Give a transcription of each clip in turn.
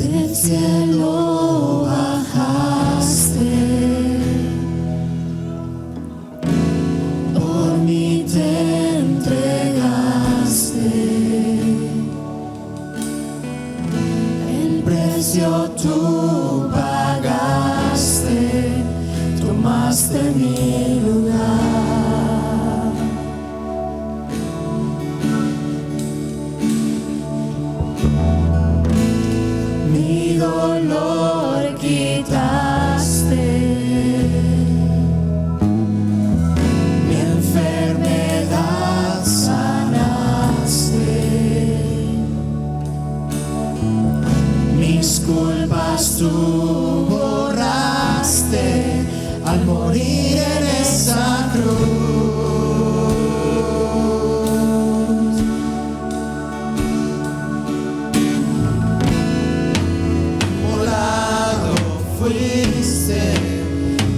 del cielo bajaste, por mí te entregaste, el precio tú pagaste, tomaste mi lugar. Mi dolor quitaste, mi enfermedad sanaste, mis culpas tú borraste al morir en esa cruz. Fuiste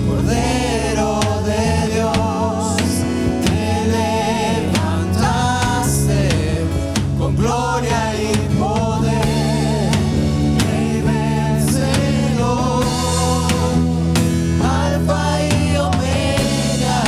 Cordero de Dios, te levantaste con gloria y poder, Rey vencedor, Alfa y Omega,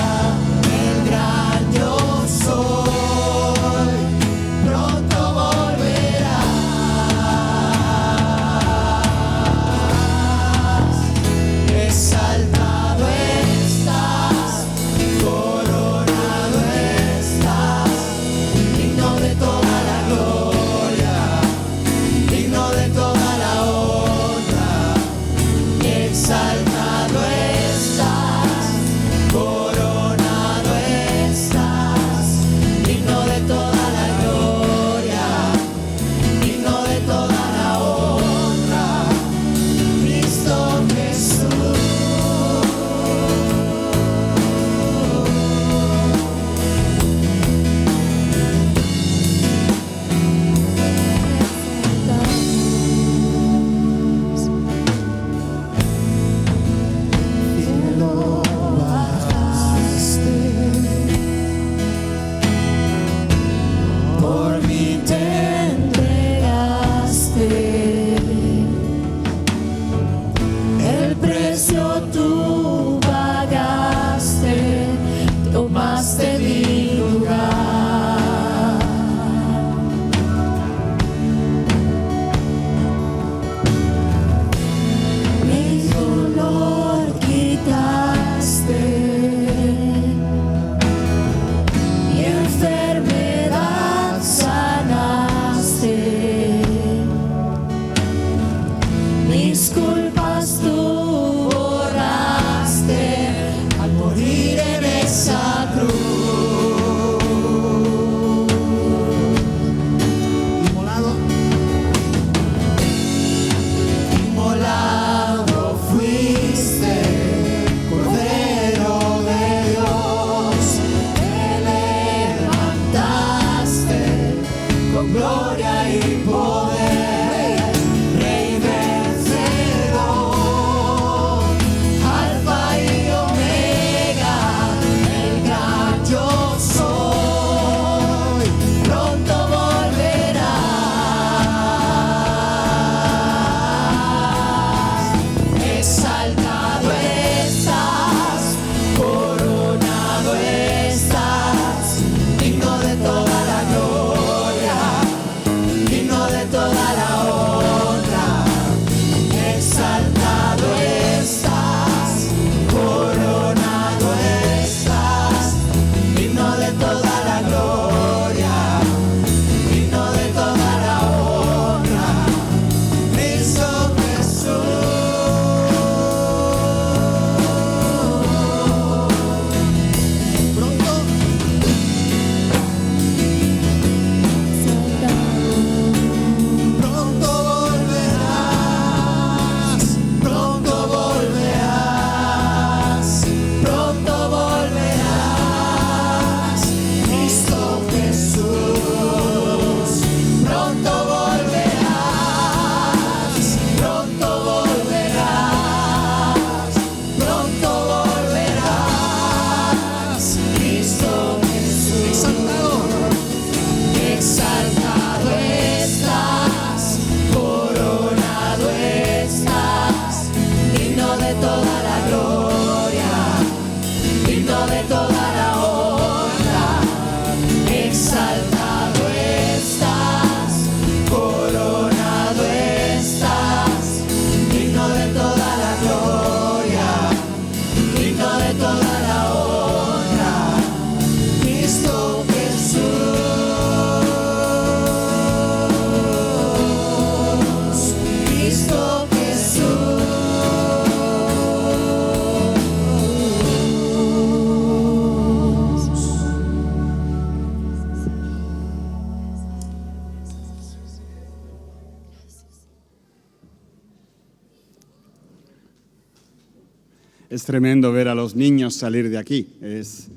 Es tremendo ver a los niños salir de aquí. Es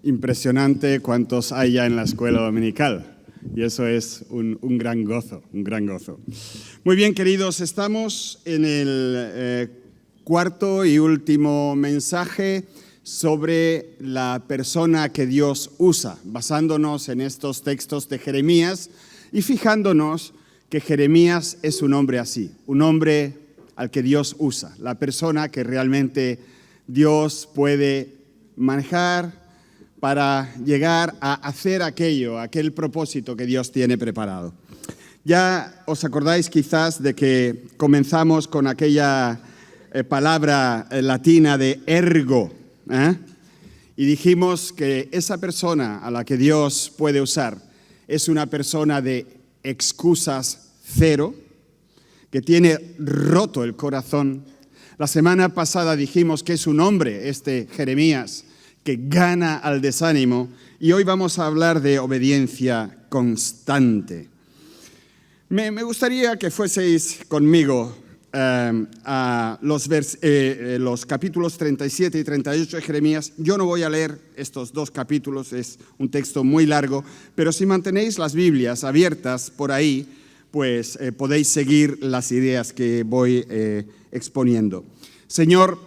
impresionante cuántos hay ya en la escuela dominical. Y eso es un gran gozo, un gran gozo. Muy bien, queridos, estamos en el cuarto y último mensaje sobre la persona que Dios usa, basándonos en estos textos de Jeremías y fijándonos que Jeremías es un hombre así, un hombre al que Dios usa, la persona que realmente Dios puede manejar para llegar a hacer aquel propósito que Dios tiene preparado. Ya os acordáis quizás de que comenzamos con aquella palabra latina de ergo, y dijimos que esa persona a la que Dios puede usar es una persona de excusas cero, que tiene roto el corazón. La semana pasada dijimos que es un hombre, Jeremías, que gana al desánimo, y hoy vamos a hablar de obediencia constante. Me gustaría que fueseis conmigo a los capítulos 37 y 38 de Jeremías. Yo no voy a leer estos dos capítulos, es un texto muy largo, pero si mantenéis las Biblias abiertas por ahí, pues podéis seguir las ideas que voy exponiendo. Señor,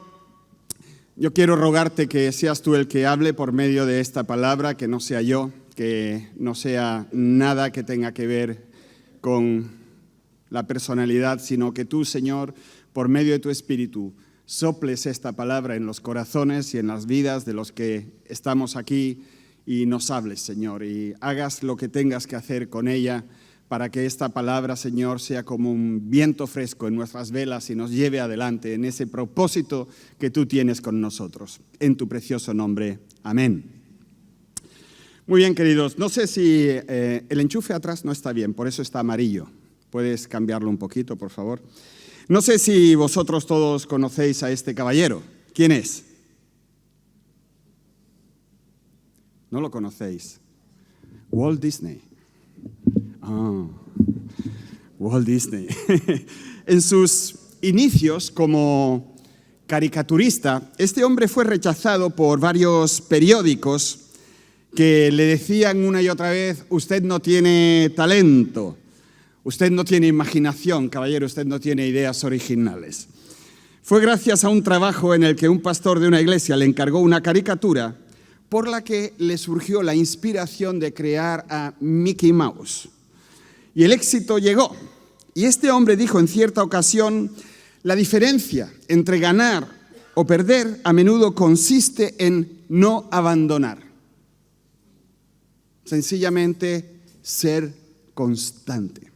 yo quiero rogarte que seas tú el que hable por medio de esta palabra, que no sea yo, que no sea nada que tenga que ver con la personalidad, sino que tú, Señor, por medio de tu Espíritu, soples esta palabra en los corazones y en las vidas de los que estamos aquí y nos hables, Señor, y hagas lo que tengas que hacer con ella para que esta palabra, Señor, sea como un viento fresco en nuestras velas y nos lleve adelante en ese propósito que tú tienes con nosotros. En tu precioso nombre. Amén. Muy bien, queridos. No sé si el enchufe atrás no está bien, por eso está amarillo. ¿Puedes cambiarlo un poquito, por favor? No sé si vosotros todos conocéis a este caballero. ¿Quién es? ¿No lo conocéis? Walt Disney. Walt Disney. En sus inicios como caricaturista, este hombre fue rechazado por varios periódicos que le decían una y otra vez: usted no tiene talento, usted no tiene imaginación, caballero, usted no tiene ideas originales. Fue gracias a un trabajo en el que un pastor de una iglesia le encargó una caricatura por la que le surgió la inspiración de crear a Mickey Mouse. Y el éxito llegó. Y este hombre dijo en cierta ocasión: la diferencia entre ganar o perder a menudo consiste en no abandonar. Sencillamente ser constante.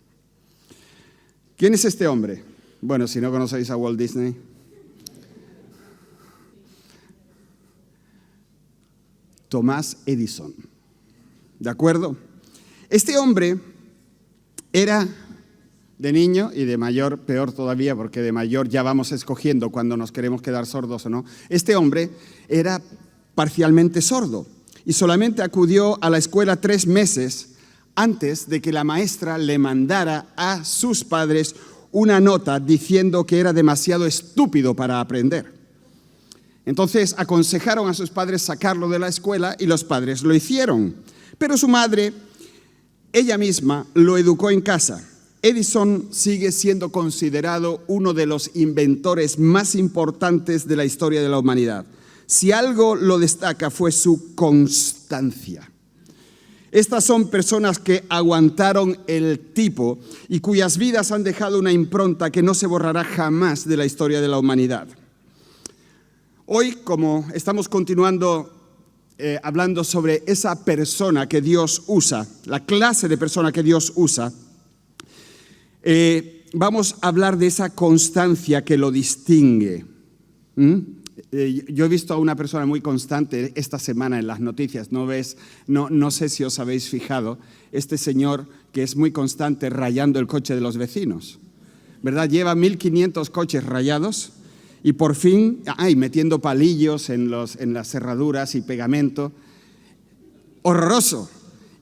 ¿Quién es este hombre? Bueno, si no conocéis a Walt Disney. Thomas Edison. ¿De acuerdo? Este hombre era de niño y de mayor peor todavía, porque de mayor ya vamos escogiendo cuando nos queremos quedar sordos o no. Este hombre era parcialmente sordo y solamente acudió a la escuela 3 meses antes de que la maestra le mandara a sus padres una nota diciendo que era demasiado estúpido para aprender. Entonces aconsejaron a sus padres sacarlo de la escuela y los padres lo hicieron. Pero su madre, ella misma, lo educó en casa. Edison sigue siendo considerado uno de los inventores más importantes de la historia de la humanidad. Si algo lo destaca fue su constancia. Estas son personas que aguantaron el tipo y cuyas vidas han dejado una impronta que no se borrará jamás de la historia de la humanidad. Hoy, como estamos continuando hablando sobre esa persona que Dios usa, la clase de persona que Dios usa, vamos a hablar de esa constancia que lo distingue. Yo he visto a una persona muy constante esta semana en las noticias, no sé si os habéis fijado, este señor que es muy constante rayando el coche de los vecinos, ¿verdad? Lleva 1.500 coches rayados y por fin, metiendo palillos en las cerraduras y pegamento, horroroso.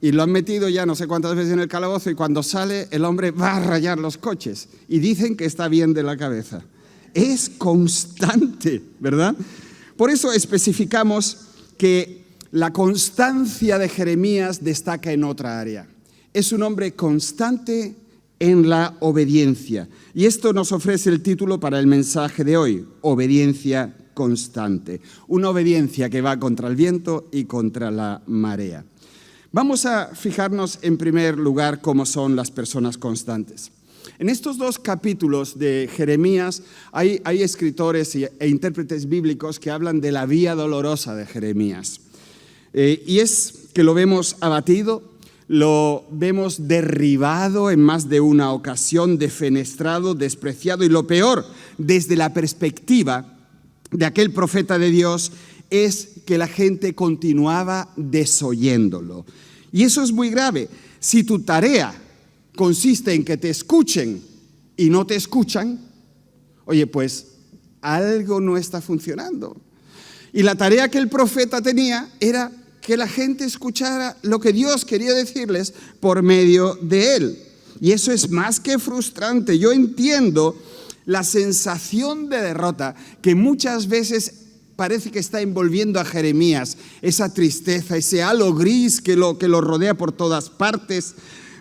Y lo han metido ya no sé cuántas veces en el calabozo y cuando sale el hombre va a rayar los coches y dicen que está bien de la cabeza. es constante, ¿verdad? Por eso especificamos que la constancia de Jeremías destaca en otra área. Es un hombre constante en la obediencia. Y esto nos ofrece el título para el mensaje de hoy, obediencia constante. Una obediencia que va contra el viento y contra la marea. Vamos a fijarnos en primer lugar cómo son las personas constantes. En estos 2 capítulos de Jeremías hay escritores e intérpretes bíblicos que hablan de la vía dolorosa de Jeremías. Y es que lo vemos abatido, lo vemos derribado en más de una ocasión, defenestrado, despreciado, y lo peor, desde la perspectiva de aquel profeta de Dios, es que la gente continuaba desoyéndolo. Y eso es muy grave. Si tu tarea consiste en que te escuchen y no te escuchan, oye, pues algo no está funcionando. Y la tarea que el profeta tenía era que la gente escuchara lo que Dios quería decirles por medio de él. Y eso es más que frustrante. Yo entiendo la sensación de derrota que muchas veces parece que está envolviendo a Jeremías, esa tristeza, ese halo gris que lo rodea por todas partes,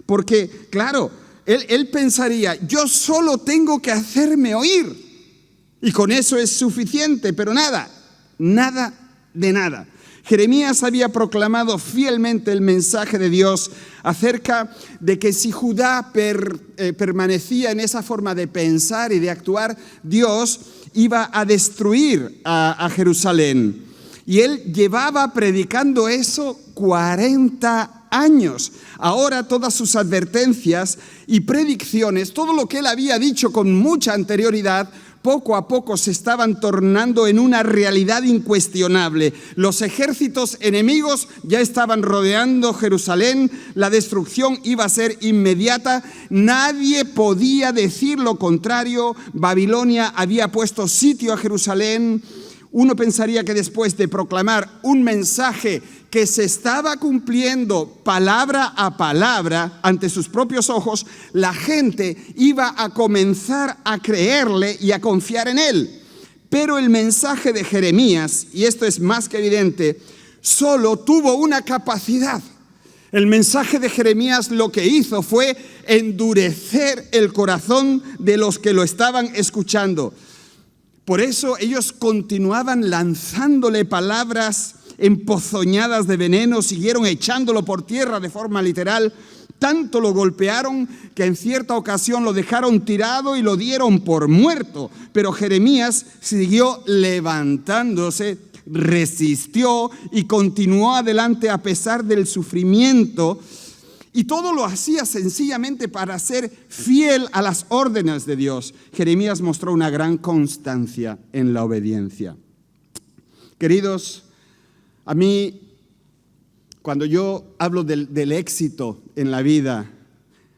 porque, claro, él pensaría, yo solo tengo que hacerme oír, y con eso es suficiente, pero nada de nada. Jeremías había proclamado fielmente el mensaje de Dios acerca de que si Judá permanecía en esa forma de pensar y de actuar, Dios iba a destruir a Jerusalén. Y él llevaba predicando eso 40 años. Ahora todas sus advertencias y predicciones, todo lo que él había dicho con mucha anterioridad, poco a poco se estaban tornando en una realidad incuestionable. Los ejércitos enemigos ya estaban rodeando Jerusalén, la destrucción iba a ser inmediata, nadie podía decir lo contrario. Babilonia había puesto sitio a Jerusalén. Uno pensaría que después de proclamar un mensaje que se estaba cumpliendo palabra a palabra ante sus propios ojos, la gente iba a comenzar a creerle y a confiar en él. Pero el mensaje de Jeremías, y esto es más que evidente, solo tuvo una capacidad. El mensaje de Jeremías lo que hizo fue endurecer el corazón de los que lo estaban escuchando. Por eso ellos continuaban lanzándole palabras empozoñadas de veneno, siguieron echándolo por tierra de forma literal. Tanto lo golpearon que en cierta ocasión lo dejaron tirado y lo dieron por muerto. Pero Jeremías siguió levantándose, resistió y continuó adelante a pesar del sufrimiento. Y todo lo hacía sencillamente para ser fiel a las órdenes de Dios. Jeremías mostró una gran constancia en la obediencia. Queridos, a mí, cuando yo hablo del éxito en la vida,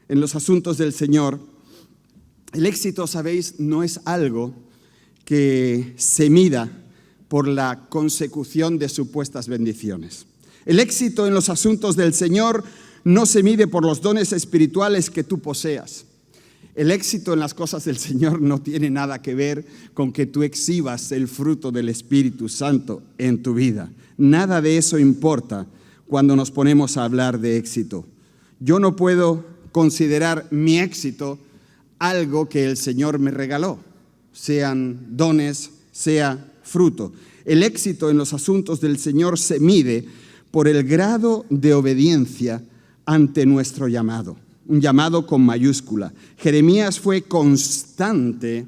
en los asuntos del Señor, el éxito, sabéis, no es algo que se mida por la consecución de supuestas bendiciones. El éxito en los asuntos del Señor no se mide por los dones espirituales que tú poseas. El éxito en las cosas del Señor no tiene nada que ver con que tú exhibas el fruto del Espíritu Santo en tu vida. Nada de eso importa cuando nos ponemos a hablar de éxito. Yo no puedo considerar mi éxito algo que el Señor me regaló, sean dones, sea fruto. El éxito en los asuntos del Señor se mide por el grado de obediencia ante nuestro llamado, un llamado con mayúscula. Jeremías fue constante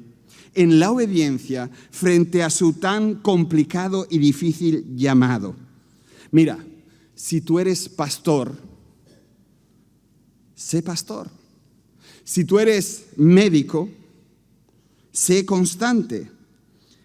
en la obediencia frente a su tan complicado y difícil llamado. Mira, si tú eres pastor, sé pastor. Si tú eres médico, sé constante.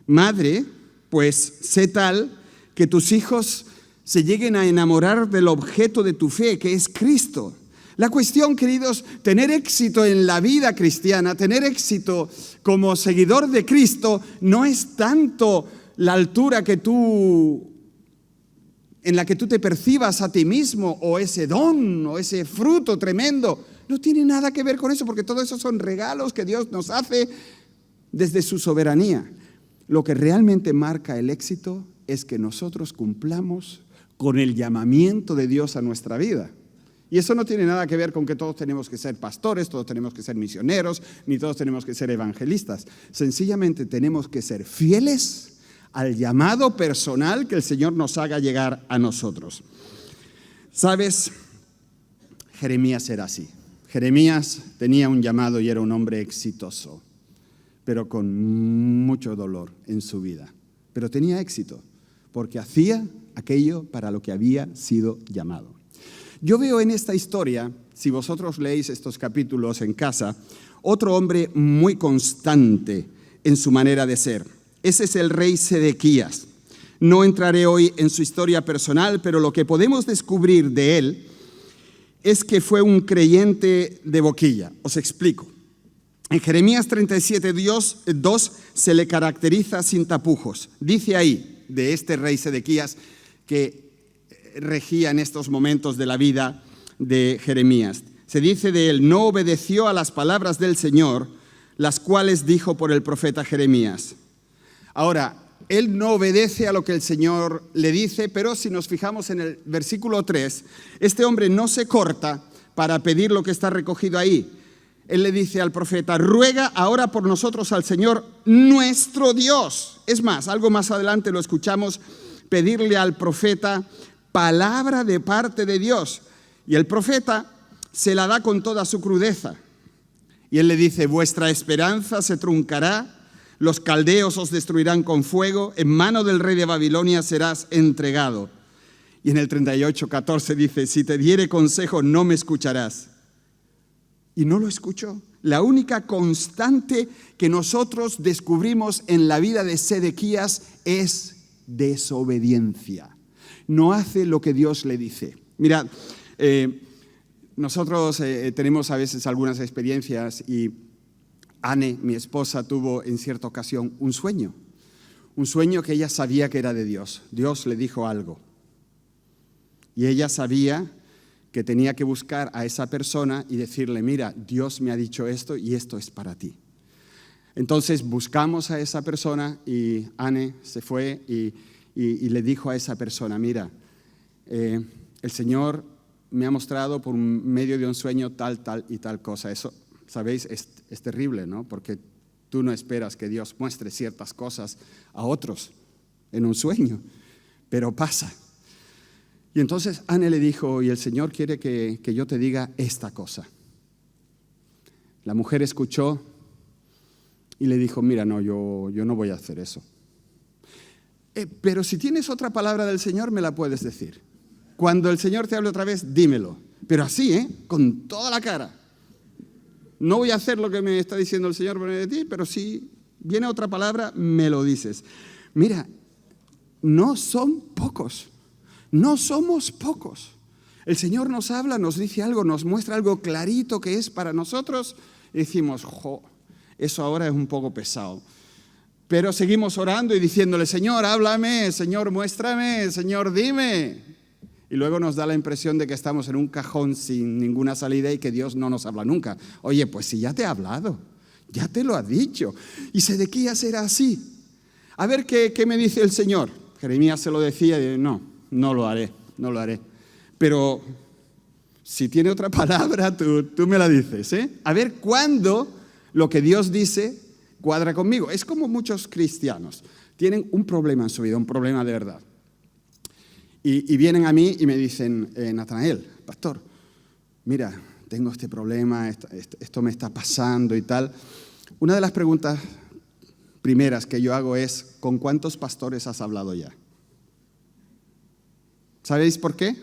Madre, pues sé tal que tus hijos se lleguen a enamorar del objeto de tu fe, que es Cristo. La cuestión, queridos, tener éxito en la vida cristiana, tener éxito como seguidor de Cristo, no es tanto la altura en la que tú te percibas a ti mismo, o ese don, o ese fruto tremendo. No tiene nada que ver con eso, porque todo eso son regalos que Dios nos hace desde su soberanía. Lo que realmente marca el éxito es que nosotros cumplamos con el llamamiento de Dios a nuestra vida. Y eso no tiene nada que ver con que todos tenemos que ser pastores, todos tenemos que ser misioneros, ni todos tenemos que ser evangelistas. Sencillamente tenemos que ser fieles al llamado personal que el Señor nos haga llegar a nosotros. ¿Sabes? Jeremías era así. Jeremías tenía un llamado y era un hombre exitoso, pero con mucho dolor en su vida. Pero tenía éxito, porque hacía aquello para lo que había sido llamado. Yo veo en esta historia, si vosotros leéis estos capítulos en casa, otro hombre muy constante en su manera de ser. Ese es el rey Sedequías. No entraré hoy en su historia personal, pero lo que podemos descubrir de él es que fue un creyente de boquilla. Os explico. En Jeremías 37:2 se le caracteriza sin tapujos. Dice ahí de este rey Sedequías que regía en estos momentos de la vida de Jeremías. Se dice de él: no obedeció a las palabras del Señor, las cuales dijo por el profeta Jeremías. Ahora, él no obedece a lo que el Señor le dice, pero si nos fijamos en el versículo 3, este hombre no se corta para pedir lo que está recogido ahí. Él le dice al profeta: ruega ahora por nosotros al Señor nuestro Dios. Es más, algo más adelante lo escuchamos pedirle al profeta palabra de parte de Dios. Y el profeta se la da con toda su crudeza. Y él le dice: vuestra esperanza se truncará, los caldeos os destruirán con fuego, en mano del rey de Babilonia serás entregado. Y en el 38:14 dice: si te diere consejo no me escucharás. Y no lo escuchó. La única constante que nosotros descubrimos en la vida de Sedequías es desobediencia. No hace lo que Dios le dice. Mirad, nosotros tenemos a veces algunas experiencias y Anne, mi esposa, tuvo en cierta ocasión un sueño que ella sabía que era de Dios. Dios le dijo algo y ella sabía que tenía que buscar a esa persona y decirle: mira, Dios me ha dicho esto y esto es para ti. Entonces buscamos a esa persona y Anne se fue y le dijo a esa persona: mira, el Señor me ha mostrado por medio de un sueño tal y tal cosa. Eso, ¿sabéis? Es terrible, ¿no? Porque tú no esperas que Dios muestre ciertas cosas a otros en un sueño, pero pasa. Y entonces Anne le dijo: y el Señor quiere que yo te diga esta cosa. La mujer escuchó y le dijo: mira, no, yo no voy a hacer eso. Pero si tienes otra palabra del Señor, me la puedes decir. Cuando el Señor te hable otra vez, dímelo. Pero así, con toda la cara. No voy a hacer lo que me está diciendo el Señor de ti, pero si viene otra palabra, me lo dices. Mira, no son pocos. No somos pocos. El Señor nos habla, nos dice algo, nos muestra algo clarito que es para nosotros y decimos: eso ahora es un poco pesado. Pero seguimos orando y diciéndole: Señor, háblame, Señor, muéstrame, Señor, dime. Y luego nos da la impresión de que estamos en un cajón sin ninguna salida y que Dios no nos habla nunca. Oye, pues si ya te ha hablado, ya te lo ha dicho. Y Sedequías era así. A ver qué me dice el Señor. Jeremías se lo decía y no lo haré. Pero si tiene otra palabra, tú me la dices, ¿eh? A ver cuándo lo que Dios dice cuadra conmigo. Es como muchos cristianos. Tienen un problema en su vida, un problema de verdad. Y vienen a mí y me dicen: Natanael, pastor, mira, tengo este problema, esto me está pasando y tal. Una de las preguntas primeras que yo hago es: ¿con cuántos pastores has hablado ya? ¿Sabéis por qué?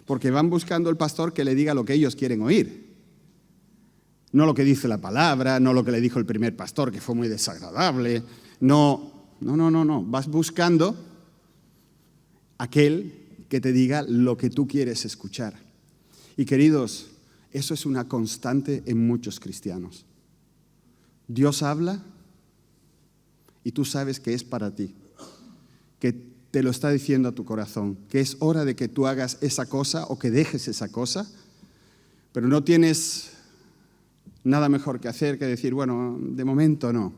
Porque van buscando el pastor que le diga lo que ellos quieren oír. No lo que dice la palabra, no lo que le dijo el primer pastor, que fue muy desagradable. No. Vas buscando aquel que te diga lo que tú quieres escuchar. Y queridos, eso es una constante en muchos cristianos. Dios habla y tú sabes que es para ti, que te lo está diciendo a tu corazón, que es hora de que tú hagas esa cosa o que dejes esa cosa, pero no tienes nada mejor que hacer que decir: bueno, de momento no.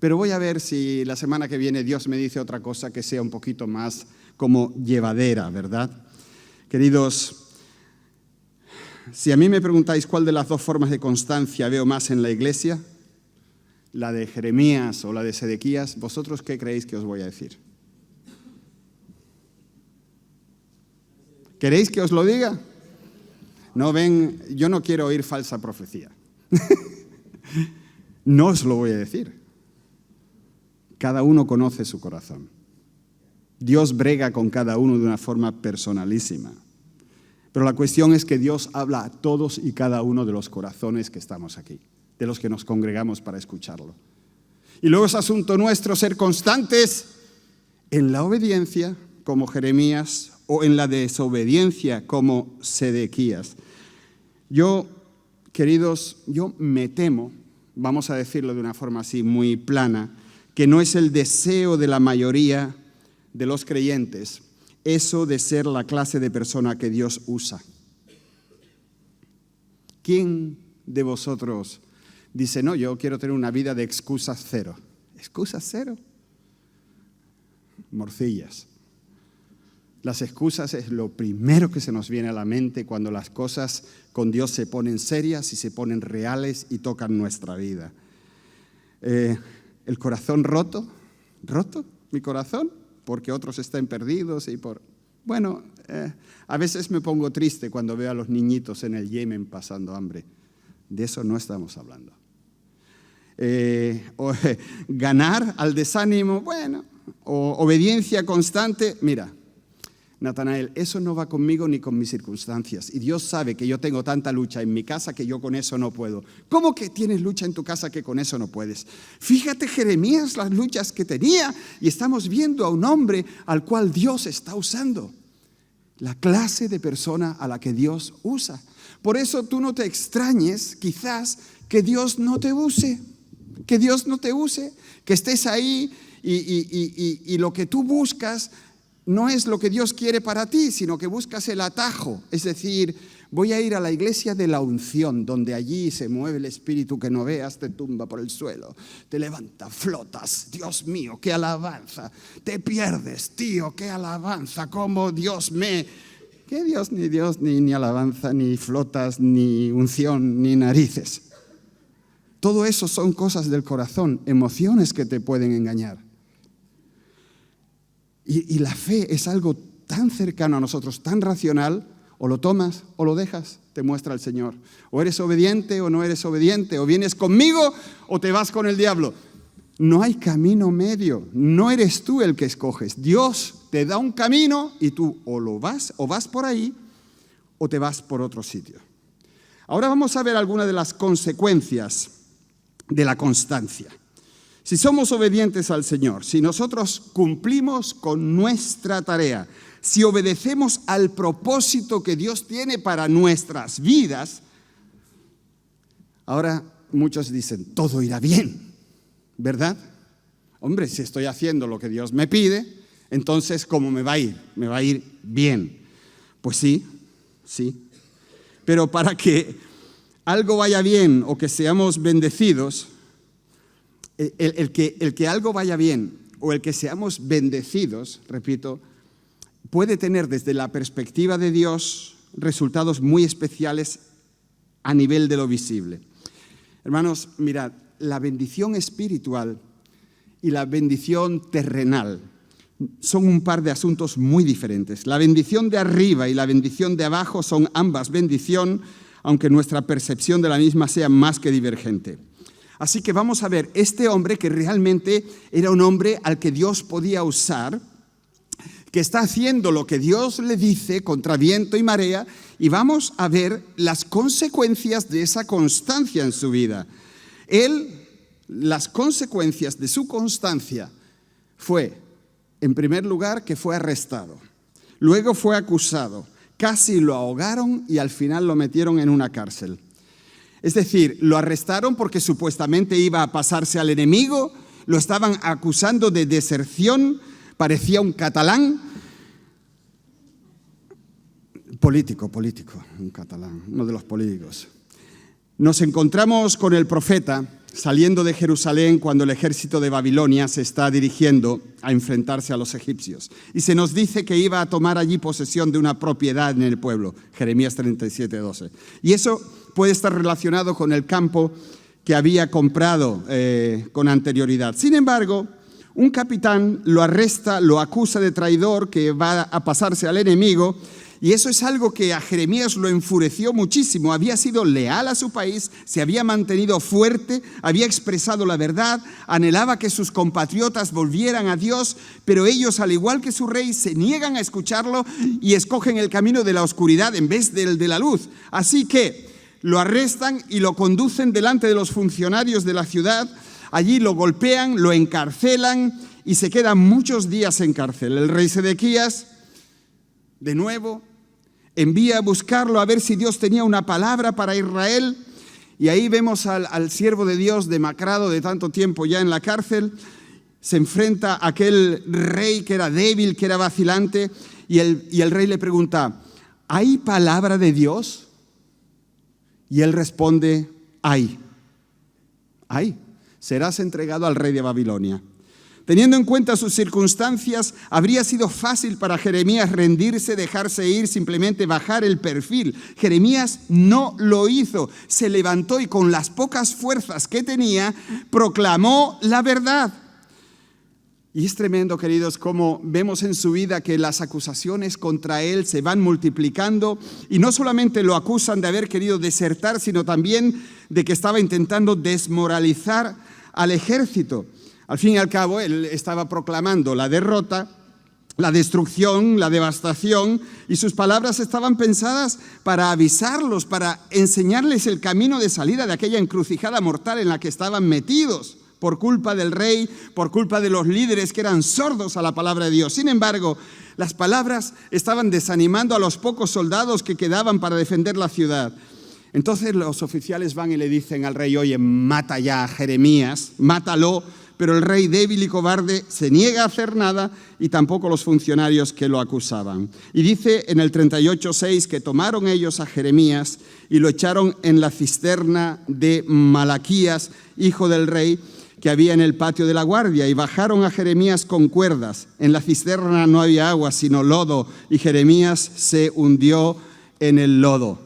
pero voy a ver si la semana que viene Dios me dice otra cosa que sea un poquito más como llevadera, ¿verdad? Queridos, si a mí me preguntáis cuál de las dos formas de constancia veo más en la iglesia, la de Jeremías o la de Sedequías, ¿vosotros qué creéis que os voy a decir? ¿Queréis que os lo diga? No, ven, yo no quiero oír falsa profecía. No os lo voy a decir. Cada uno conoce su corazón. Dios brega con cada uno de una forma personalísima. Pero la cuestión es que Dios habla a todos y cada uno de los corazones que estamos aquí, de los que nos congregamos para escucharlo. Y luego es asunto nuestro ser constantes en la obediencia, como Jeremías, o en la desobediencia, como Sedequías. Yo, queridos, yo me temo, vamos a decirlo de una forma así muy plana, que no es el deseo de la mayoría de los creyentes, eso de ser la clase de persona que Dios usa. ¿Quién de vosotros dice, no, yo quiero tener una vida de excusas cero? ¿Excusas cero? Morcillas. Las excusas es lo primero que se nos viene a la mente cuando las cosas con Dios se ponen serias y se ponen reales y tocan nuestra vida. El corazón roto, mi corazón, porque otros estén perdidos y por... Bueno, a veces me pongo triste cuando veo a los niñitos en el Yemen pasando hambre. De eso no estamos hablando. Ganar al desánimo, bueno, o obediencia constante, mira, Natanael, eso no va conmigo ni con mis circunstancias. Y Dios sabe que yo tengo tanta lucha en mi casa que yo con eso no puedo. ¿Cómo que tienes lucha en tu casa que con eso no puedes? Fíjate, Jeremías, las luchas que tenía. Y estamos viendo a un hombre al cual Dios está usando. La clase de persona a la que Dios usa. Por eso tú no te extrañes, quizás, que Dios no te use. Que Dios no te use. Que estés ahí y lo que tú buscas no es lo que Dios quiere para ti, sino que buscas el atajo. Es decir, voy a ir a la iglesia de la unción, donde allí se mueve el espíritu que no veas, te tumba por el suelo, te levanta, flotas. Dios mío, qué alabanza. Te pierdes, tío, qué alabanza. Cómo Dios me... ¿Qué Dios, ni alabanza, ni flotas, ni unción, ni narices? Todo eso son cosas del corazón, emociones que te pueden engañar. Y la fe es algo tan cercano a nosotros, tan racional, o lo tomas o lo dejas, te muestra el Señor. O eres obediente o no eres obediente, o vienes conmigo o te vas con el diablo. No hay camino medio, no eres tú el que escoges. Dios te da un camino y tú o vas por ahí o te vas por otro sitio. Ahora vamos a ver algunas de las consecuencias de la constancia. Si somos obedientes al Señor, si nosotros cumplimos con nuestra tarea, si obedecemos al propósito que Dios tiene para nuestras vidas, ahora muchos dicen, todo irá bien, ¿verdad? Hombre, si estoy haciendo lo que Dios me pide, entonces ¿cómo me va a ir? Me va a ir bien. Pues sí. Pero para que algo vaya bien o que seamos bendecidos, el que algo vaya bien o el que seamos bendecidos, repito, puede tener desde la perspectiva de Dios resultados muy especiales a nivel de lo visible. Hermanos, mirad, la bendición espiritual y la bendición terrenal son un par de asuntos muy diferentes. La bendición de arriba y la bendición de abajo son ambas bendición, aunque nuestra percepción de la misma sea más que divergente. Así que vamos a ver, este hombre que realmente era un hombre al que Dios podía usar, que está haciendo lo que Dios le dice contra viento y marea, y vamos a ver las consecuencias de esa constancia en su vida. Las consecuencias de su constancia fue, en primer lugar, que fue arrestado, luego fue acusado, casi lo ahogaron y al final lo metieron en una cárcel. Es decir, lo arrestaron porque supuestamente iba a pasarse al enemigo, lo estaban acusando de deserción, parecía un catalán, político, un catalán, uno de los políticos. Nos encontramos con el profeta saliendo de Jerusalén cuando el ejército de Babilonia se está dirigiendo a enfrentarse a los egipcios. Y se nos dice que iba a tomar allí posesión de una propiedad en el pueblo, Jeremías 37:12. Y eso puede estar relacionado con el campo que había comprado con anterioridad. Sin embargo, un capitán lo arresta, lo acusa de traidor, que va a pasarse al enemigo, y eso es algo que a Jeremías lo enfureció muchísimo. Había sido leal a su país, se había mantenido fuerte, había expresado la verdad, anhelaba que sus compatriotas volvieran a Dios, pero ellos, al igual que su rey, se niegan a escucharlo y escogen el camino de la oscuridad en vez del de la luz. Así que lo arrestan y lo conducen delante de los funcionarios de la ciudad. Allí lo golpean, lo encarcelan y se queda muchos días en cárcel. El rey Sedequías, de nuevo, envía a buscarlo a ver si Dios tenía una palabra para Israel. Y ahí vemos al siervo de Dios demacrado de tanto tiempo ya en la cárcel. Se enfrenta a aquel rey que era débil, que era vacilante. Y el rey le pregunta, ¿hay palabra de Dios? Y él responde, hay. Serás entregado al rey de Babilonia. Teniendo en cuenta sus circunstancias, habría sido fácil para Jeremías rendirse, dejarse ir, simplemente bajar el perfil. Jeremías no lo hizo. Se levantó y con las pocas fuerzas que tenía, proclamó la verdad. Y es tremendo, queridos, como vemos en su vida que las acusaciones contra él se van multiplicando y no solamente lo acusan de haber querido desertar, sino también de que estaba intentando desmoralizar al ejército. Al fin y al cabo, él estaba proclamando la derrota, la destrucción, la devastación, y sus palabras estaban pensadas para avisarlos, para enseñarles el camino de salida de aquella encrucijada mortal en la que estaban metidos, por culpa del rey, por culpa de los líderes que eran sordos a la palabra de Dios. Sin embargo, las palabras estaban desanimando a los pocos soldados que quedaban para defender la ciudad. Entonces los oficiales van y le dicen al rey, oye, mata ya a Jeremías, mátalo. Pero el rey, débil y cobarde, se niega a hacer nada, y tampoco los funcionarios que lo acusaban. Y dice en el 38:6 que tomaron ellos a Jeremías y lo echaron en la cisterna de Malaquías, hijo del rey, que había en el patio de la guardia, y bajaron a Jeremías con cuerdas. En la cisterna no había agua, sino lodo, y Jeremías se hundió en el lodo.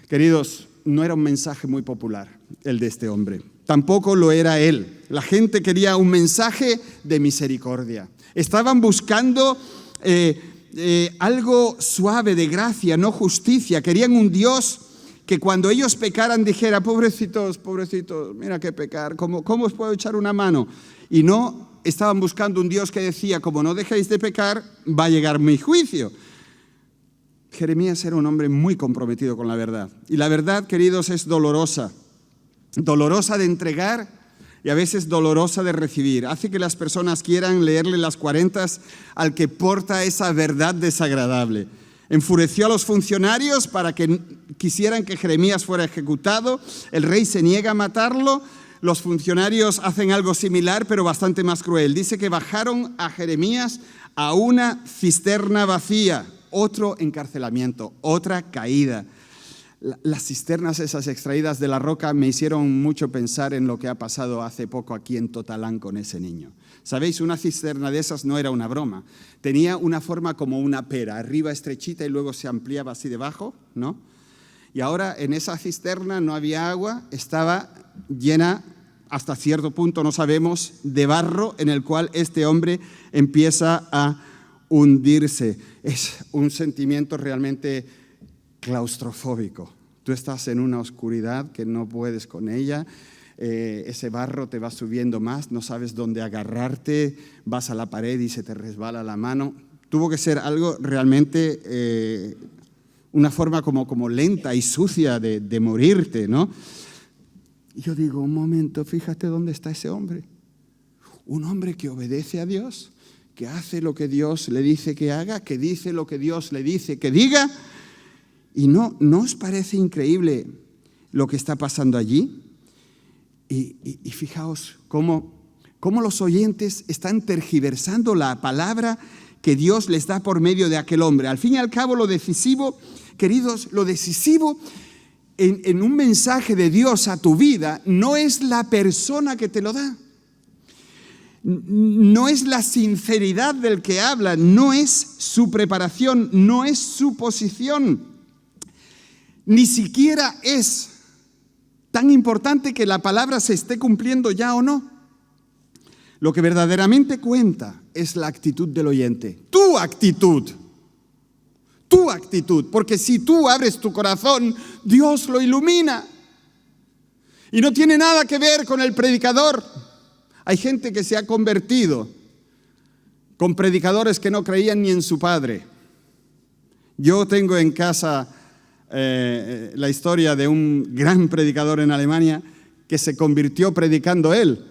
Queridos, no era un mensaje muy popular el de este hombre. Tampoco lo era él. La gente quería un mensaje de misericordia. Estaban buscando algo suave, de gracia, no justicia. Querían un Dios que cuando ellos pecaran dijera, pobrecitos, mira qué pecar, ¿cómo os puedo echar una mano? Y no estaban buscando un Dios que decía, como no dejéis de pecar, va a llegar mi juicio. Jeremías era un hombre muy comprometido con la verdad. Y la verdad, queridos, es dolorosa. Dolorosa de entregar y a veces dolorosa de recibir. Hace que las personas quieran leerle las 40 al que porta esa verdad desagradable. Enfureció a los funcionarios para que quisieran que Jeremías fuera ejecutado. El rey se niega a matarlo. Los funcionarios hacen algo similar, pero bastante más cruel. Dice que bajaron a Jeremías a una cisterna vacía. Otro encarcelamiento, otra caída. Las cisternas esas extraídas de la roca me hicieron mucho pensar en lo que ha pasado hace poco aquí en Totalán con ese niño. ¿Sabéis? Una cisterna de esas no era una broma. Tenía una forma como una pera, arriba estrechita y luego se ampliaba así debajo, ¿no? Y ahora en esa cisterna no había agua, estaba llena, hasta cierto punto no sabemos, de barro en el cual este hombre empieza a hundirse. Es un sentimiento realmente claustrofóbico. Tú estás en una oscuridad que no puedes con ella, ese barro te va subiendo más, no sabes dónde agarrarte, vas a la pared y se te resbala la mano. Tuvo que ser algo realmente, una forma como lenta y sucia de morirte, ¿no? Y yo digo, un momento, fíjate dónde está ese hombre. Un hombre que obedece a Dios, que hace lo que Dios le dice que haga, que dice lo que Dios le dice que diga. ¿Y no os parece increíble lo que está pasando allí? Y fijaos cómo los oyentes están tergiversando la palabra que Dios les da por medio de aquel hombre. Al fin y al cabo, lo decisivo, queridos, lo decisivo en un mensaje de Dios a tu vida no es la persona que te lo da. No es la sinceridad del que habla, no es su preparación, no es su posición. Ni siquiera es tan importante que la palabra se esté cumpliendo ya o no. Lo que verdaderamente cuenta es la actitud del oyente. Tu actitud. Porque si tú abres tu corazón, Dios lo ilumina. Y no tiene nada que ver con el predicador. Hay gente que se ha convertido con predicadores que no creían ni en su padre. Yo tengo en casa la historia de un gran predicador en Alemania que se convirtió predicando él.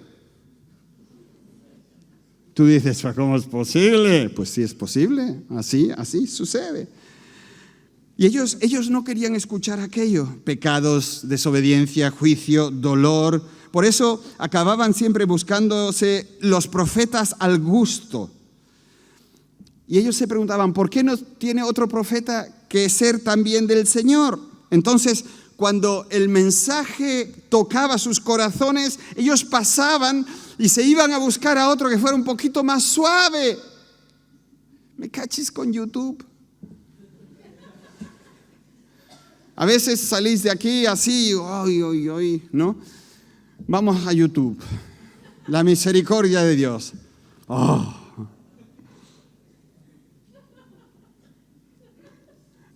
Tú dices, ¿cómo es posible? Pues sí es posible, así sucede. Y ellos no querían escuchar aquello, pecados, desobediencia, juicio, dolor. Por eso acababan siempre buscándose los profetas al gusto. Y ellos se preguntaban, ¿por qué no tiene otro profeta que ser también del Señor? Entonces, cuando el mensaje tocaba sus corazones, ellos pasaban y se iban a buscar a otro que fuera un poquito más suave. ¿Me cachis con YouTube? A veces salís de aquí así, ¿no? Vamos a YouTube. La misericordia de Dios.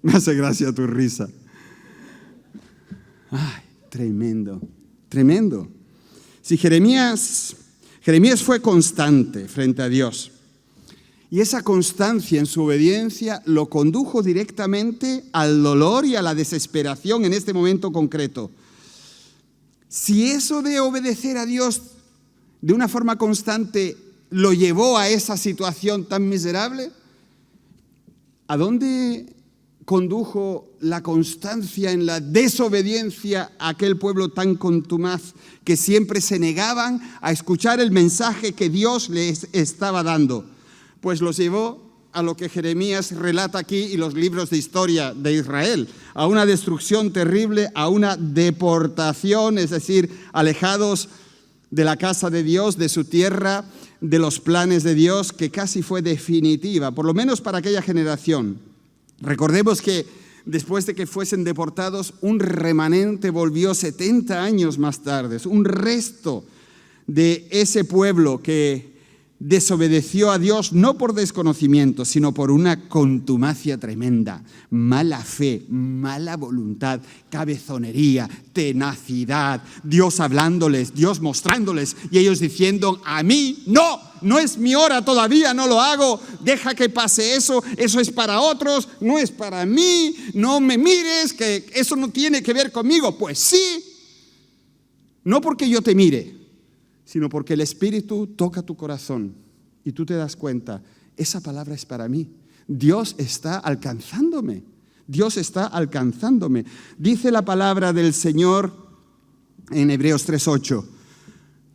Me hace gracia tu risa. Ay, tremendo. Si Jeremías fue constante frente a Dios. Y esa constancia en su obediencia lo condujo directamente al dolor y a la desesperación en este momento concreto. Si eso de obedecer a Dios de una forma constante lo llevó a esa situación tan miserable, ¿a dónde condujo la constancia en la desobediencia a aquel pueblo tan contumaz que siempre se negaban a escuchar el mensaje que Dios les estaba dando? Pues los llevó a lo que Jeremías relata aquí y los libros de historia de Israel, a una destrucción terrible, a una deportación, es decir, alejados de la casa de Dios, de su tierra, de los planes de Dios, que casi fue definitiva, por lo menos para aquella generación. Recordemos que después de que fuesen deportados, un remanente volvió 70 años más tarde, un resto de ese pueblo que desobedeció a Dios no por desconocimiento, sino por una contumacia tremenda, mala fe, mala voluntad, cabezonería, tenacidad, Dios hablándoles, Dios mostrándoles y ellos diciendo, a mí no es mi hora todavía, no lo hago, deja que pase eso es para otros, no es para mí, no me mires, que eso no tiene que ver conmigo. Pues sí, no porque yo te mire, sino porque el Espíritu toca tu corazón y tú te das cuenta, esa palabra es para mí. Dios está alcanzándome. Dice la palabra del Señor en Hebreos 3:8,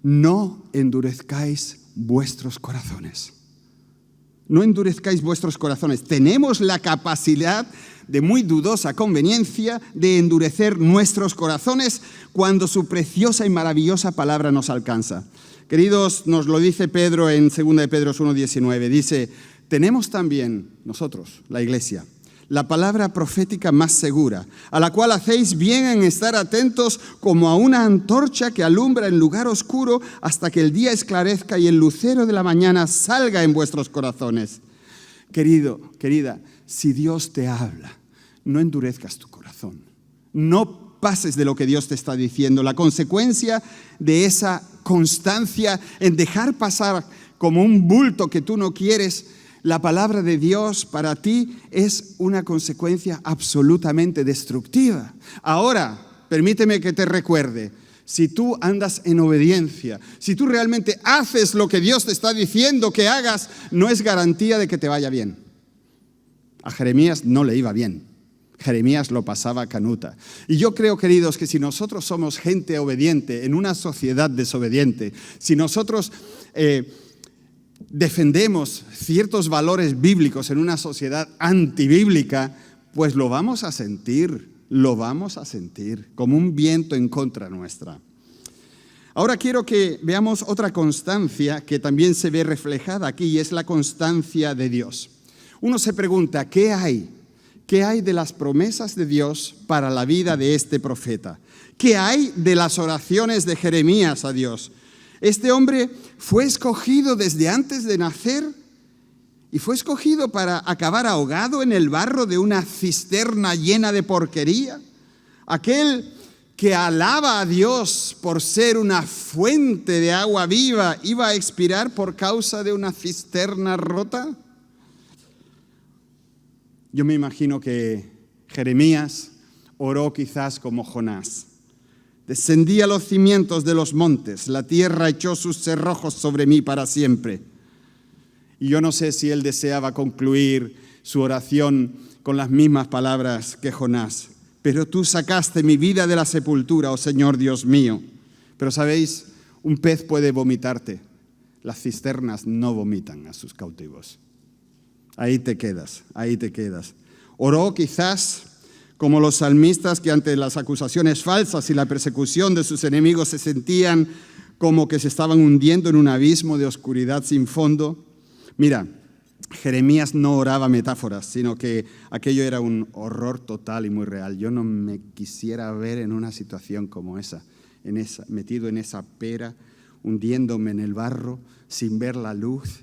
no endurezcáis vuestros corazones. No endurezcáis vuestros corazones. Tenemos la capacidad de muy dudosa conveniencia de endurecer nuestros corazones cuando su preciosa y maravillosa palabra nos alcanza. Queridos, nos lo dice Pedro en 2 de Pedro 1:19. Dice, tenemos también nosotros, la iglesia, la palabra profética más segura, a la cual hacéis bien en estar atentos como a una antorcha que alumbra en lugar oscuro hasta que el día esclarezca y el lucero de la mañana salga en vuestros corazones. Querido, querida, si Dios te habla, no endurezcas tu corazón. No pases de lo que Dios te está diciendo. La consecuencia de esa constancia en dejar pasar como un bulto que tú no quieres la palabra de Dios para ti es una consecuencia absolutamente destructiva. Ahora, permíteme que te recuerde, si tú andas en obediencia, si tú realmente haces lo que Dios te está diciendo que hagas, no es garantía de que te vaya bien. A Jeremías no le iba bien. Jeremías lo pasaba canuta. Y yo creo, queridos, que si nosotros somos gente obediente en una sociedad desobediente, si nosotros defendemos ciertos valores bíblicos en una sociedad antibíblica, pues lo vamos a sentir. lo vamos a sentir como un viento en contra nuestra. Ahora quiero que veamos otra constancia que también se ve reflejada aquí, y es la constancia de Dios. Uno se pregunta, ¿qué hay? ¿Qué hay de las promesas de Dios para la vida de este profeta? ¿Qué hay de las oraciones de Jeremías a Dios? Este hombre fue escogido desde antes de nacer y fue escogido para acabar ahogado en el barro de una cisterna llena de porquería. Aquel que alaba a Dios por ser una fuente de agua viva iba a expirar por causa de una cisterna rota. Yo me imagino que Jeremías oró quizás como Jonás. Descendí a los cimientos de los montes, la tierra echó sus cerrojos sobre mí para siempre. Y yo no sé si él deseaba concluir su oración con las mismas palabras que Jonás. Pero tú sacaste mi vida de la sepultura, oh Señor Dios mío. Pero sabéis, un pez puede vomitarte. Las cisternas no vomitan a sus cautivos. Ahí te quedas, ahí te quedas. Oró quizás como los salmistas que ante las acusaciones falsas y la persecución de sus enemigos se sentían como que se estaban hundiendo en un abismo de oscuridad sin fondo. Mira, Jeremías no oraba metáforas, sino que aquello era un horror total y muy real. Yo no me quisiera ver en una situación como esa, metido en esa pera, hundiéndome en el barro, sin ver la luz,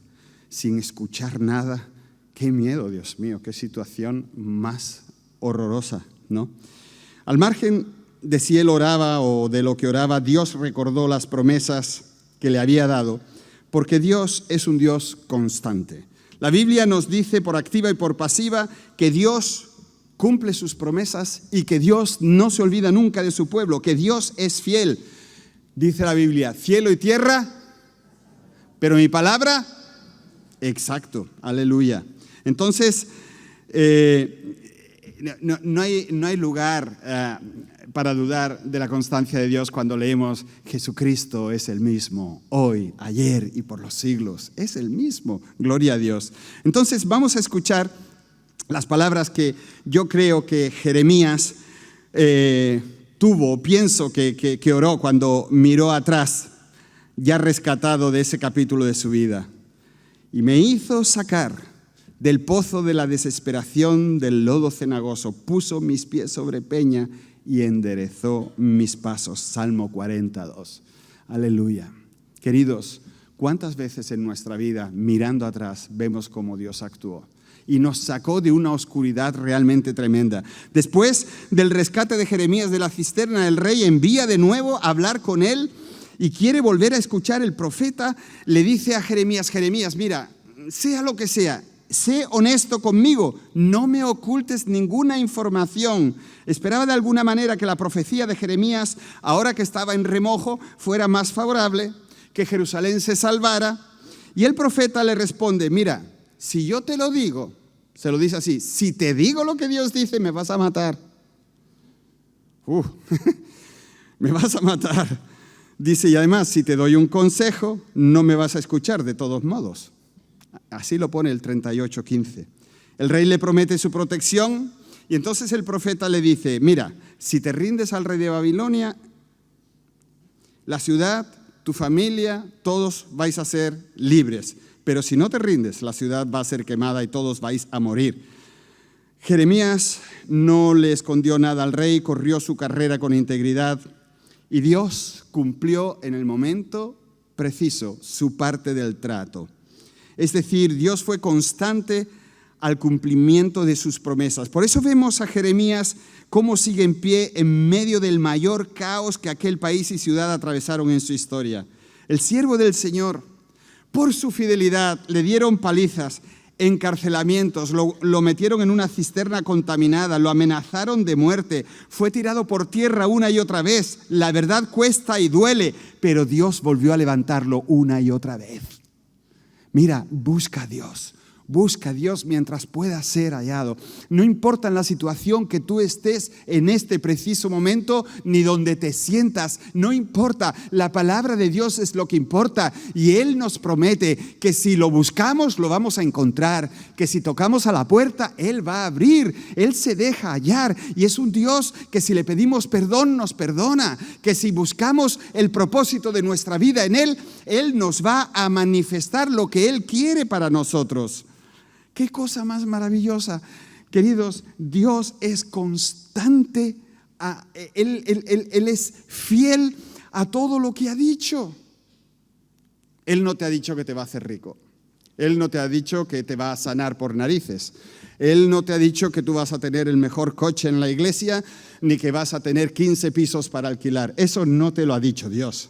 sin escuchar nada. Qué miedo, Dios mío, qué situación más horrorosa, ¿no? Al margen de si él oraba o de lo que oraba, Dios recordó las promesas que le había dado, porque Dios es un Dios constante. La Biblia nos dice por activa y por pasiva que Dios cumple sus promesas y que Dios no se olvida nunca de su pueblo, que Dios es fiel. Dice la Biblia, cielo y tierra, pero mi palabra, exacto, aleluya. Entonces, no hay lugar para dudar de la constancia de Dios cuando leemos Jesucristo es el mismo, hoy, ayer y por los siglos. Es el mismo, gloria a Dios. Entonces vamos a escuchar las palabras que yo creo que Jeremías pienso que oró cuando miró atrás, ya rescatado de ese capítulo de su vida. Y me hizo sacar del pozo de la desesperación, del lodo cenagoso, puso mis pies sobre peña y enderezó mis pasos. Salmo 42. Aleluya. Queridos, ¿cuántas veces en nuestra vida, mirando atrás, vemos cómo Dios actuó? Y nos sacó de una oscuridad realmente tremenda. Después del rescate de Jeremías de la cisterna, el rey envía de nuevo a hablar con él y quiere volver a escuchar. El profeta le dice a Jeremías, Jeremías, mira, sea lo que sea, sé honesto conmigo, no me ocultes ninguna información. Esperaba de alguna manera que la profecía de Jeremías, ahora que estaba en remojo, fuera más favorable, que Jerusalén se salvara. Y el profeta le responde, mira, si yo te lo digo, se lo dice así, si te digo lo que Dios dice, me vas a matar. Me vas a matar. Dice, y además, si te doy un consejo, no me vas a escuchar de todos modos. Así lo pone el 38:15. El rey le promete su protección y entonces el profeta le dice, mira, si te rindes al rey de Babilonia, la ciudad, tu familia, todos vais a ser libres. Pero si no te rindes, la ciudad va a ser quemada y todos vais a morir. Jeremías no le escondió nada al rey, corrió su carrera con integridad y Dios cumplió en el momento preciso su parte del trato. Es decir, Dios fue constante al cumplimiento de sus promesas. Por eso vemos a Jeremías cómo sigue en pie en medio del mayor caos que aquel país y ciudad atravesaron en su historia. El siervo del Señor, por su fidelidad, le dieron palizas, encarcelamientos, lo metieron en una cisterna contaminada, lo amenazaron de muerte, fue tirado por tierra una y otra vez. La verdad cuesta y duele, pero Dios volvió a levantarlo una y otra vez. Mira, busca a Dios, Busca a Dios mientras pueda ser hallado. No importa en la situación que tú estés en este preciso momento, ni donde te sientas, no importa. La palabra de Dios es lo que importa. Y Él nos promete que si lo buscamos, lo vamos a encontrar. Que si tocamos a la puerta, Él va a abrir. Él se deja hallar. Y es un Dios que si le pedimos perdón, nos perdona. Que si buscamos el propósito de nuestra vida en Él, Él nos va a manifestar lo que Él quiere para nosotros. ¡Qué cosa más maravillosa! Queridos, Dios es constante, Él es fiel a todo lo que ha dicho. Él no te ha dicho que te va a hacer rico. Él no te ha dicho que te va a sanar por narices. Él no te ha dicho que tú vas a tener el mejor coche en la iglesia, ni que vas a tener 15 pisos para alquilar. Eso no te lo ha dicho Dios.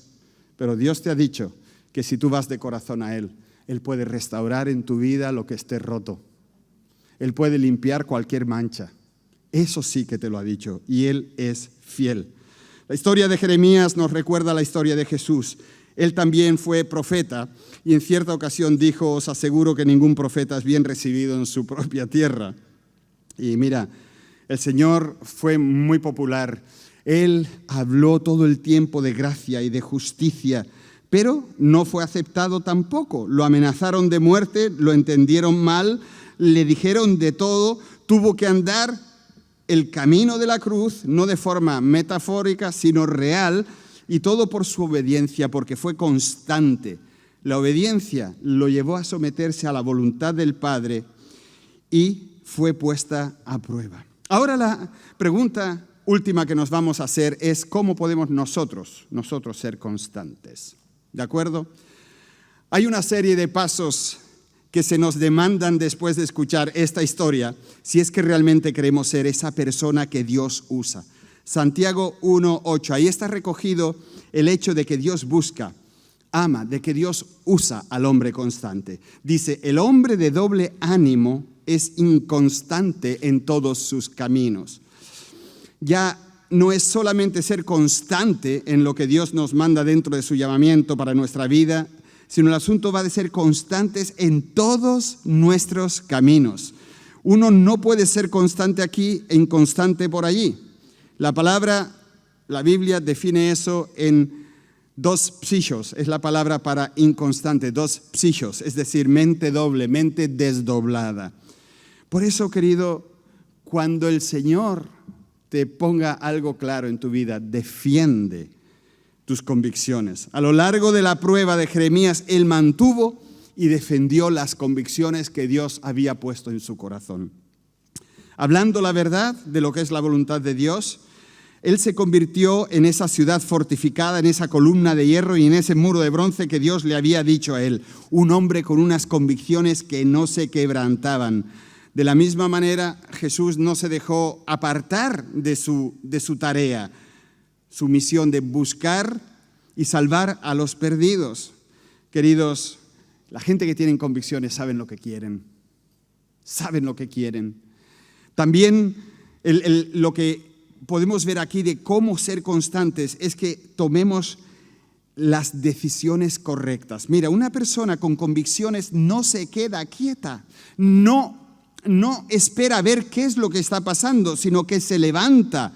Pero Dios te ha dicho que si tú vas de corazón a Él, Él puede restaurar en tu vida lo que esté roto. Él puede limpiar cualquier mancha. Eso sí que te lo ha dicho. Y Él es fiel. La historia de Jeremías nos recuerda la historia de Jesús. Él también fue profeta y en cierta ocasión dijo: os aseguro que ningún profeta es bien recibido en su propia tierra. Y mira, el Señor fue muy popular. Él habló todo el tiempo de gracia y de justicia, pero no fue aceptado tampoco. Lo amenazaron de muerte, lo entendieron mal, le dijeron de todo. Tuvo que andar el camino de la cruz, no de forma metafórica, sino real, y todo por su obediencia, porque fue constante. La obediencia lo llevó a someterse a la voluntad del Padre y fue puesta a prueba. Ahora la pregunta última que nos vamos a hacer es: ¿cómo podemos nosotros ser constantes? ¿De acuerdo? Hay una serie de pasos que se nos demandan después de escuchar esta historia, si es que realmente queremos ser esa persona que Dios usa. Santiago 1:8, ahí está recogido el hecho de que Dios busca, ama, de que Dios usa al hombre constante. Dice: el hombre de doble ánimo es inconstante en todos sus caminos. Ya no es solamente ser constante en lo que Dios nos manda dentro de su llamamiento para nuestra vida, sino el asunto va de ser constantes en todos nuestros caminos. Uno no puede ser constante aquí e inconstante por allí. La Biblia define eso en dos psichos, es la palabra para inconstante, dos psichos, es decir, mente doble, mente desdoblada. Por eso, querido, cuando el Señor te ponga algo claro en tu vida, defiende tus convicciones. A lo largo de la prueba de Jeremías, él mantuvo y defendió las convicciones que Dios había puesto en su corazón. Hablando la verdad de lo que es la voluntad de Dios, él se convirtió en esa ciudad fortificada, en esa columna de hierro y en ese muro de bronce que Dios le había dicho a él. Un hombre con unas convicciones que no se quebrantaban. De la misma manera, Jesús no se dejó apartar de su tarea, su misión de buscar y salvar a los perdidos. Queridos, la gente que tiene convicciones saben lo que quieren. Saben lo que quieren. También lo que podemos ver aquí de cómo ser constantes es que tomemos las decisiones correctas. Mira, una persona con convicciones no se queda quieta, no espera a ver qué es lo que está pasando, sino que se levanta.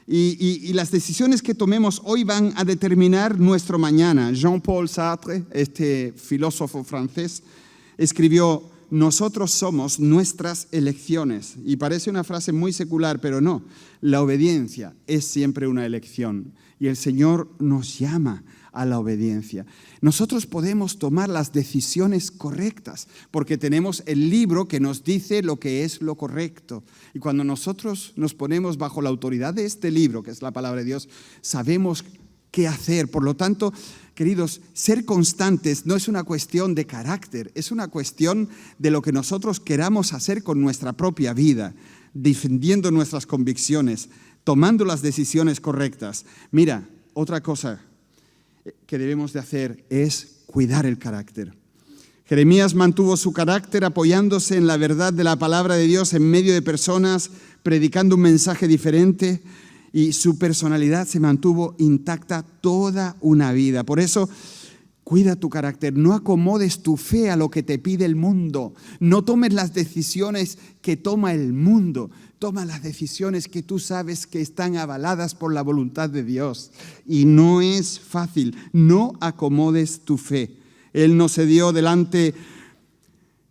Y las decisiones que tomemos hoy van a determinar nuestro mañana. Jean-Paul Sartre, este filósofo francés, escribió: nosotros somos nuestras elecciones. Y parece una frase muy secular, pero no. La obediencia es siempre una elección. Y el Señor nos llama a la obediencia. Nosotros podemos tomar las decisiones correctas porque tenemos el libro que nos dice lo que es lo correcto. Y cuando nosotros nos ponemos bajo la autoridad de este libro, que es la palabra de Dios, sabemos qué hacer. Por lo tanto, queridos, ser constantes no es una cuestión de carácter, es una cuestión de lo que nosotros queramos hacer con nuestra propia vida, defendiendo nuestras convicciones, tomando las decisiones correctas. Mira, otra cosa que debemos de hacer es cuidar el carácter. Jeremías mantuvo su carácter apoyándose en la verdad de la palabra de Dios en medio de personas, predicando un mensaje diferente, y su personalidad se mantuvo intacta toda una vida. Por eso, Cuida tu carácter, no acomodes tu fe a lo que te pide el mundo. No tomes las decisiones que toma el mundo. Toma las decisiones que tú sabes que están avaladas por la voluntad de Dios. Y no es fácil, no acomodes tu fe. Él no se dio delante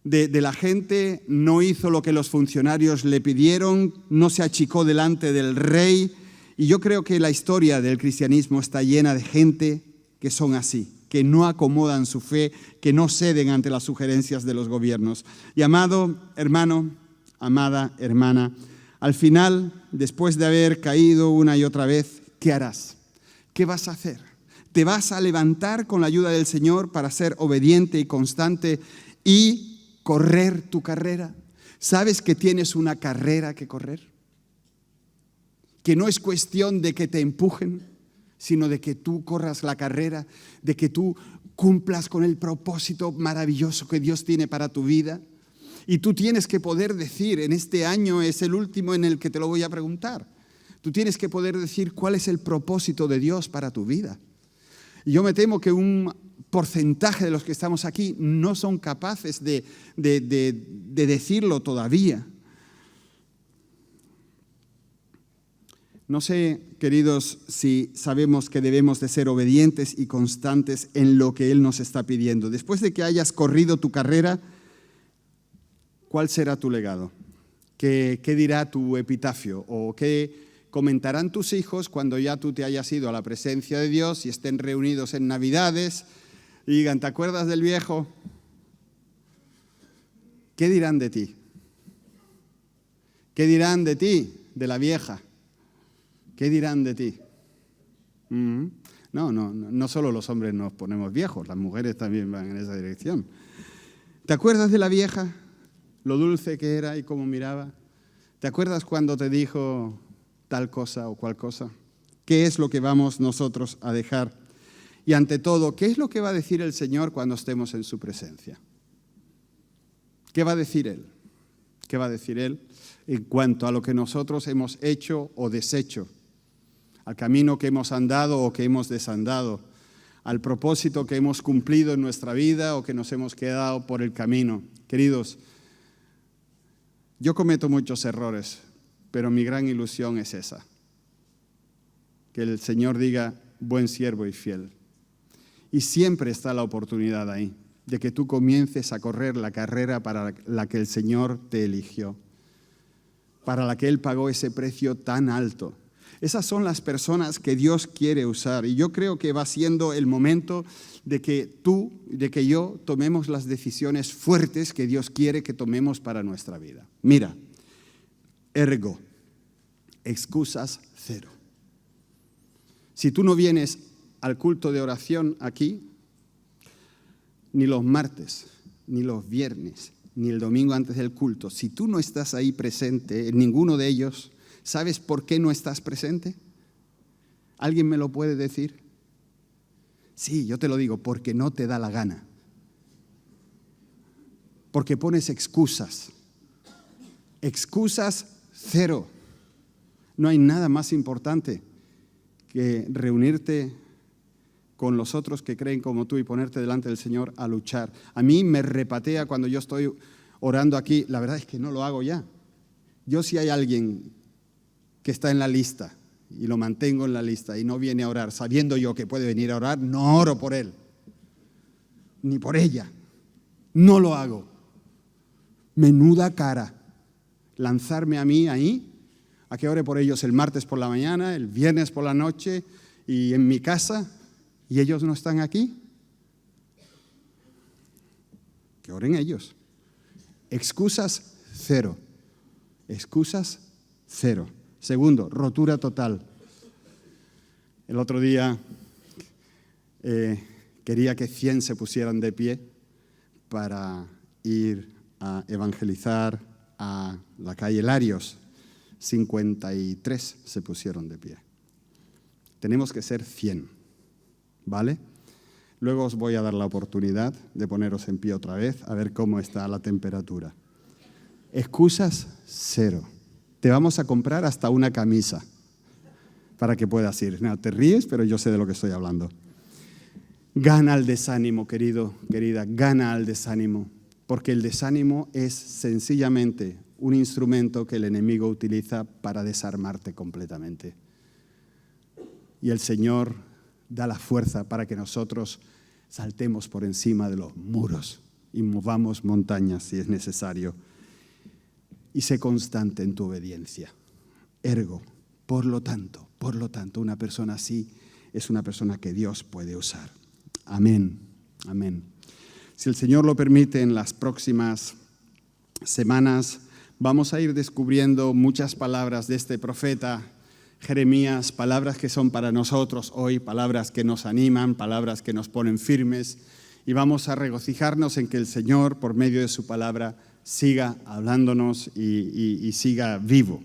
de la gente, no hizo lo que los funcionarios le pidieron, no se achicó delante del rey. Y yo creo que la historia del cristianismo está llena de gente que son así, que no acomodan su fe, que no ceden ante las sugerencias de los gobiernos. Y amado hermano, amada hermana, al final, después de haber caído una y otra vez, ¿qué harás? ¿Qué vas a hacer? ¿Te vas a levantar con la ayuda del Señor para ser obediente y constante y correr tu carrera? ¿Sabes que tienes una carrera que correr? Que no es cuestión de que te empujen, sino de que tú corras la carrera, de que tú cumplas con el propósito maravilloso que Dios tiene para tu vida. Y tú tienes que poder decir, en este año es el último en el que te lo voy a preguntar, tú tienes que poder decir cuál es el propósito de Dios para tu vida. Y yo me temo que un porcentaje de los que estamos aquí no son capaces de decirlo todavía. No sé, queridos, si sabemos que debemos de ser obedientes y constantes en lo que Él nos está pidiendo. Después de que hayas corrido tu carrera, ¿cuál será tu legado? ¿Qué dirá tu epitafio? ¿O qué comentarán tus hijos cuando ya tú te hayas ido a la presencia de Dios y estén reunidos en Navidades y digan, ¿te acuerdas del viejo? ¿Qué dirán de ti? ¿Qué dirán de ti, de la vieja? ¿Qué dirán de ti? No solo los hombres nos ponemos viejos, las mujeres también van en esa dirección. ¿Te acuerdas de la vieja? Lo dulce que era y cómo miraba. ¿Te acuerdas cuando te dijo tal cosa o cual cosa? ¿Qué es lo que vamos nosotros a dejar? Y ante todo, ¿qué es lo que va a decir el Señor cuando estemos en su presencia? ¿Qué va a decir Él? ¿Qué va a decir Él en cuanto a lo que nosotros hemos hecho o deshecho? Al camino que hemos andado o que hemos desandado, al propósito que hemos cumplido en nuestra vida o que nos hemos quedado por el camino. Queridos, yo cometo muchos errores, pero mi gran ilusión es esa, que el Señor diga, buen siervo y fiel. Y siempre está la oportunidad ahí, de que tú comiences a correr la carrera para la que el Señor te eligió, para la que Él pagó ese precio tan alto. Esas son las personas que Dios quiere usar. Y yo creo que va siendo el momento de que tú, de que yo tomemos las decisiones fuertes que Dios quiere que tomemos para nuestra vida. Mira, ergo, excusas cero. Si tú no vienes al culto de oración aquí, ni los martes, ni los viernes, ni el domingo antes del culto, si tú no estás ahí presente en ninguno de ellos, ¿sabes por qué no estás presente? ¿Alguien me lo puede decir? Sí, yo te lo digo, porque no te da la gana. Porque pones excusas. Excusas cero. No hay nada más importante que reunirte con los otros que creen como tú y ponerte delante del Señor a luchar. A mí me repatea cuando yo estoy orando aquí. La verdad es que no lo hago ya. Yo, si hay alguien que está en la lista y lo mantengo en la lista y no viene a orar, sabiendo yo que puede venir a orar, no oro por él, ni por ella. No lo hago. Menuda cara lanzarme a mí ahí, a que ore por ellos el martes por la mañana, el viernes por la noche y en mi casa, y ellos no están aquí. Que oren ellos. Excusas cero. Excusas cero. Segundo, rotura total. El otro día quería que 100 se pusieran de pie para ir a evangelizar a la calle Larios. 53 se pusieron de pie. Tenemos que ser 100, ¿vale? Luego os voy a dar la oportunidad de poneros en pie otra vez, a ver cómo está la temperatura. Excusas cero. Te vamos a comprar hasta una camisa para que puedas ir. No, te ríes, pero yo sé de lo que estoy hablando. Gana el desánimo, querido, querida, gana el desánimo, porque el desánimo es sencillamente un instrumento que el enemigo utiliza para desarmarte completamente. Y el Señor da la fuerza para que nosotros saltemos por encima de los muros y movamos montañas si es necesario. Y sé constante en tu obediencia. Ergo, por lo tanto, una persona así es una persona que Dios puede usar. Amén, amén. Si el Señor lo permite, en las próximas semanas vamos a ir descubriendo muchas palabras de este profeta Jeremías, palabras que son para nosotros hoy, palabras que nos animan, palabras que nos ponen firmes, y vamos a regocijarnos en que el Señor, por medio de su palabra, siga hablándonos y siga vivo.